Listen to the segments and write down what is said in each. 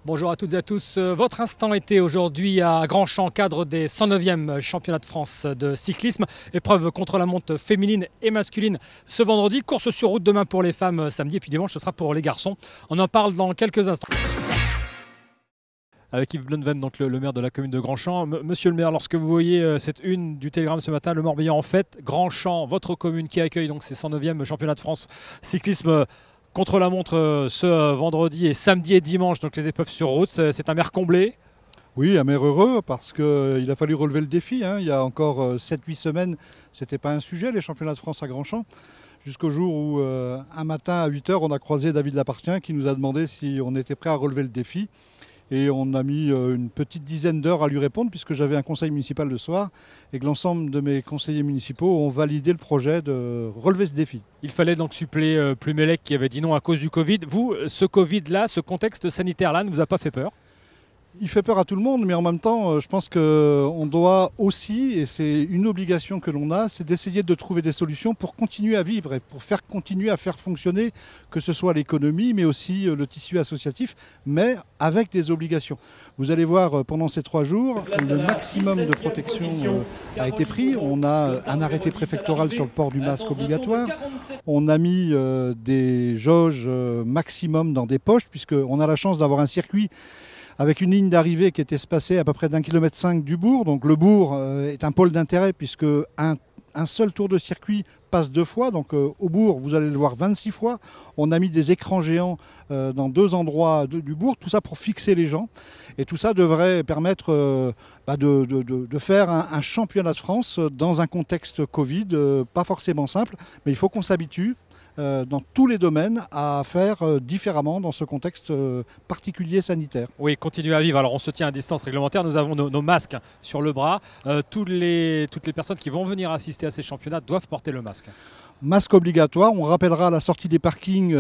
Bonjour à toutes et à tous. Votre instant été aujourd'hui à Grandchamp, cadre des 109e championnats de France de cyclisme. Épreuve contre la montre féminine et masculine ce vendredi. Course sur route demain pour les femmes samedi et puis dimanche ce sera pour les garçons. On en parle dans quelques instants. Avec Yves Blunven, donc le maire de la commune de Grandchamp. Monsieur le maire, lorsque vous voyez cette une du Télégramme ce matin, le Morbihan en fête, Grandchamp, votre commune qui accueille donc ces 109e championnats de France cyclisme contre la montre ce vendredi et samedi et dimanche, donc les épreuves sur route, c'est un maire comblé. Oui, un maire heureux parce qu'il a fallu relever le défi. Il y a encore 7-8 semaines, ce n'était pas un sujet, les championnats de France à Grandchamp. Jusqu'au jour où, un matin à 8h, on a croisé David Lapartien qui nous a demandé si on était prêt à relever le défi. Et on a mis une petite dizaine d'heures à lui répondre puisque j'avais un conseil municipal le soir et que l'ensemble de mes conseillers municipaux ont validé le projet de relever ce défi. Il fallait donc suppléer Plumelec qui avait dit non à cause du Covid. Vous, ce Covid-là, ce contexte sanitaire-là ne vous a pas fait peur ? Il fait peur à tout le monde, mais en même temps, je pense qu'on doit aussi, et c'est une obligation que l'on a, c'est d'essayer de trouver des solutions pour continuer à vivre et pour continuer à faire fonctionner, que ce soit l'économie, mais aussi le tissu associatif, mais avec des obligations. Vous allez voir, pendant ces 3 jours, le maximum de protection a été pris. On a un arrêté préfectoral sur le port du masque obligatoire. On a mis des jauges maximum dans des poches, puisqu'on a la chance d'avoir un circuit avec une ligne d'arrivée qui est espacée à peu près d'1,5 km du bourg. Donc le bourg est un pôle d'intérêt puisque un seul tour de circuit passe 2 fois. Donc au bourg, vous allez le voir 26 fois. On a mis des écrans géants dans 2 endroits du bourg, tout ça pour fixer les gens. Et tout ça devrait permettre de faire un championnat de France dans un contexte Covid, pas forcément simple, mais il faut qu'on s'habitue dans tous les domaines à faire différemment dans ce contexte particulier sanitaire. Oui, continuer à vivre. Alors on se tient à distance réglementaire, nous avons nos masques sur le bras. Toutes les personnes qui vont venir assister à ces championnats doivent porter le masque. Masque obligatoire, on rappellera à la sortie des parkings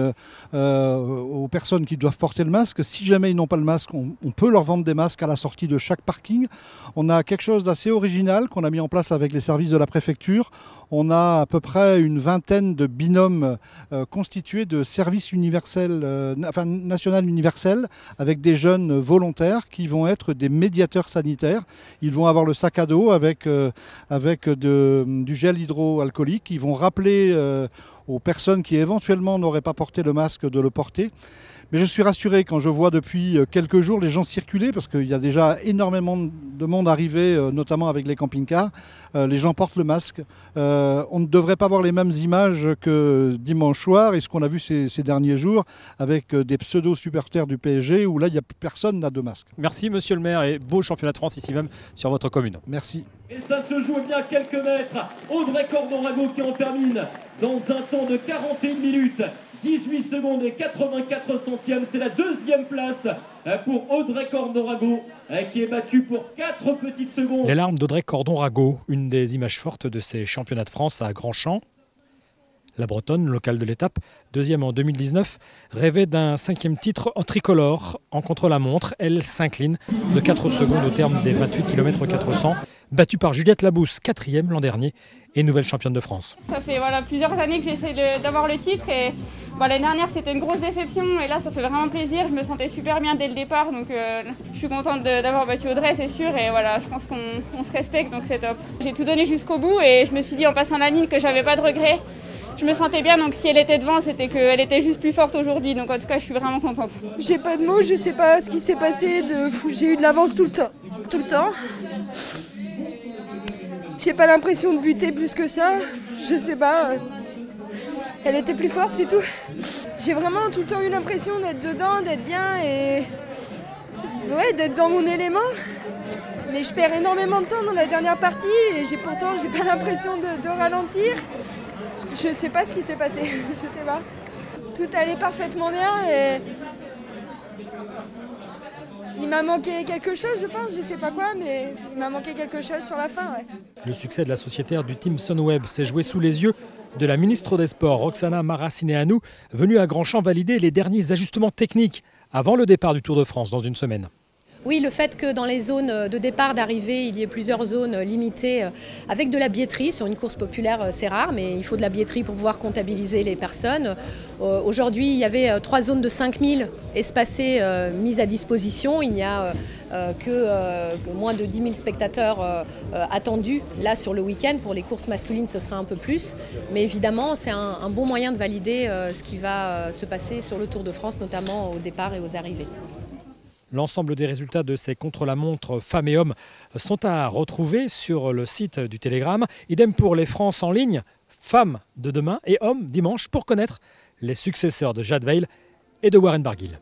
aux personnes qui doivent porter le masque. Si jamais ils n'ont pas le masque, on peut leur vendre des masques à la sortie de chaque parking. On a quelque chose d'assez original qu'on a mis en place avec les services de la préfecture. On a à peu près une vingtaine de binômes constitués de services universels, national universel, avec des jeunes volontaires qui vont être des médiateurs sanitaires. Ils vont avoir le sac à dos avec du gel hydroalcoolique. Ils vont rappeler aux personnes qui éventuellement n'auraient pas porté le masque de le porter. Mais je suis rassuré quand je vois depuis quelques jours les gens circuler, parce qu'il y a déjà énormément de monde arrivé, notamment avec les camping-cars. Les gens portent le masque. On ne devrait pas voir les mêmes images que dimanche soir et ce qu'on a vu ces derniers jours avec des pseudo-supporters du PSG où là, personne n'a de masque. Merci monsieur le maire et beau championnat de France ici même sur votre commune. Merci. Et ça se joue bien quelques mètres. Audrey Cordon-Rago qui en termine dans un temps de 41 minutes. 18 secondes et 84 centièmes, c'est la 2e place pour Audrey Cordon-Rago qui est battue pour 4 petites secondes. Les larmes d'Audrey Cordon-Rago, une des images fortes de ces championnats de France à Grandchamp. La Bretonne, locale de l'étape, 2e en 2019, rêvait d'un 5e titre en tricolore. En contre-la-montre, elle s'incline de 4 secondes au terme des 28 km 400, battue par Juliette Labousse, 4e l'an dernier et nouvelle championne de France. Ça fait plusieurs années que j'essaie d'avoir le titre et l'année dernière c'était une grosse déception et là ça fait vraiment plaisir. Je me sentais super bien dès le départ donc je suis contente d'avoir battu Audrey, c'est sûr, et je pense qu'on se respecte donc c'est top. J'ai tout donné jusqu'au bout et je me suis dit en passant la ligne que j'avais pas de regrets. Je me sentais bien, donc si elle était devant, c'était qu'elle était juste plus forte aujourd'hui. Donc en tout cas, je suis vraiment contente. J'ai pas de mots, je sais pas ce qui s'est passé. J'ai eu de l'avance tout le temps. Tout le temps. J'ai pas l'impression de buter plus que ça. Je sais pas. Elle était plus forte, c'est tout. J'ai vraiment tout le temps eu l'impression d'être dedans, d'être bien et d'être dans mon élément. Mais je perds énormément de temps dans la dernière partie et j'ai pas l'impression de ralentir. Je sais pas ce qui s'est passé, je sais pas. Tout allait parfaitement bien et il m'a manqué quelque chose, je pense, je sais pas quoi, mais il m'a manqué quelque chose sur la fin, ouais. Le succès de la sociétaire du team Sunweb s'est joué sous les yeux de la ministre des Sports, Roxana Maracineanu, venue à Grandchamp valider les derniers ajustements techniques avant le départ du Tour de France dans une semaine. Oui, le fait que dans les zones de départ, d'arrivée, il y ait plusieurs zones limitées avec de la billetterie. Sur une course populaire, c'est rare, mais il faut de la billetterie pour pouvoir comptabiliser les personnes. Aujourd'hui, il y avait 3 zones de 5000 espacées mises à disposition. Il n'y a que moins de 10 000 spectateurs attendus là sur le week-end. Pour les courses masculines, ce sera un peu plus. Mais évidemment, c'est un bon moyen de valider ce qui va se passer sur le Tour de France, notamment au départ et aux arrivées. L'ensemble des résultats de ces contre-la-montre femmes et hommes sont à retrouver sur le site du Télégramme. Idem pour les France en ligne, femmes de demain et hommes dimanche, pour connaître les successeurs de Jade Veil et de Warren Barguil.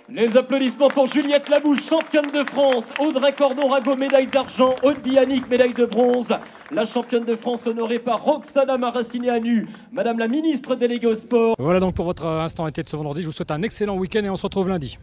Les applaudissements pour Juliette Labouche, championne de France. Audrey Cordon-Rago, médaille d'argent. Aude Bianic, médaille de bronze. La championne de France honorée par Roxana Maracineanu, Madame la ministre déléguée au sport. Voilà donc pour votre instant été de ce vendredi. Je vous souhaite un excellent week-end et on se retrouve lundi.